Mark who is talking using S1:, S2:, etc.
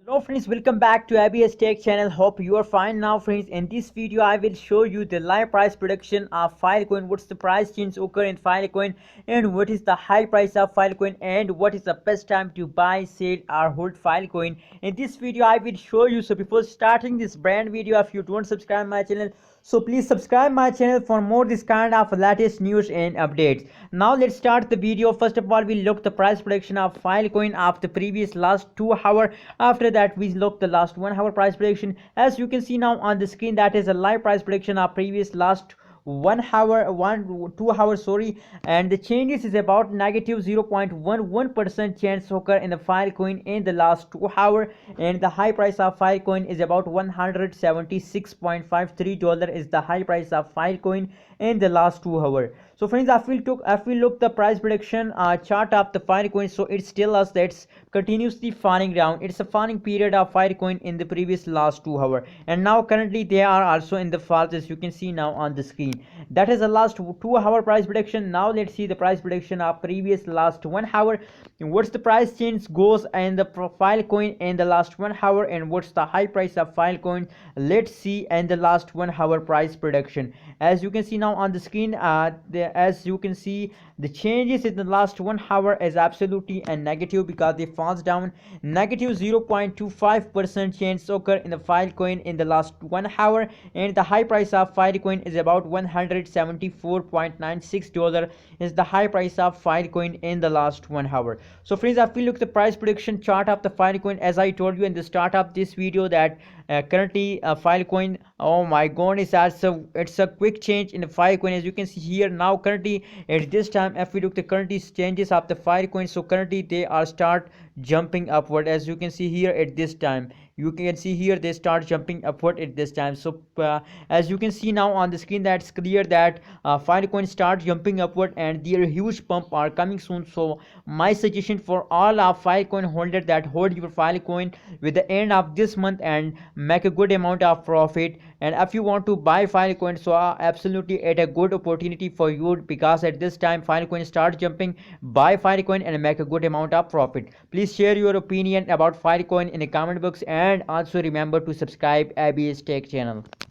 S1: Hello friends, welcome back to ABS Tech channel. Hope you are fine now friends. In this video I will show you the live price prediction of Filecoin, what's the price change occur in Filecoin, and what is the high price of Filecoin, and what is the best time to buy, sell or hold Filecoin. In this video I will show you. So before starting this brand video, if you don't subscribe my channel, so please subscribe my channel for more this kind of latest news and updates. Now let's start the video. First of all, we look the price prediction of Filecoin of the previous last 2 hour. After that we look the last 1 hour price prediction. As you can see now on the screen, that is a live price prediction of previous last 2 hours, sorry, and the changes is about negative 0.11% chance occur in the Filecoin in the last 2 hour, and the high price of Filecoin is about $176.53 is the high price of Filecoin in the last 2 hour. So friends, if we look the price prediction chart of the Filecoin, so it's tell us that it's continuously falling down. It's a falling period of Filecoin in the previous last 2 hour, and now currently they are also in the falls, as you can see now on the screen. That is the last 2 hour price prediction. Now let's see the price prediction of previous last 1 hour. What's the price change goes in the Filecoin in the last 1 hour, and what's the high price of Filecoin? Let's see in the last 1 hour price prediction. As you can see now on the screen, as you can see, the changes in the last 1 hour is absolutely a negative because they falls down. Negative 0.25% change occur in the Filecoin in the last 1 hour, and the high price of Filecoin is about $174.96 is the high price of Filecoin in the last 1 hour. So friends, if we look the price prediction chart of the Filecoin, as I told you in the start of this video, that currently Filecoin, oh my god, it's a quick change in the Filecoin. As you can see here now, currently at this time, if we look the currently changes of the Filecoin, so currently they are start jumping upward. As you can see here at this time, you can see here they start jumping upward at this time. So as you can see now on the screen, that's clear that Filecoin start jumping upward and their huge pump are coming soon. So my suggestion for all of Filecoin holder, that hold your Filecoin with the end of this month and make a good amount of profit. And if you want to buy Filecoin, so absolutely at a good opportunity for you, because at this time Filecoin start jumping. Buy Filecoin and make a good amount of profit. Please share your opinion about Filecoin in the comment box, and also remember to subscribe ABS Tech channel.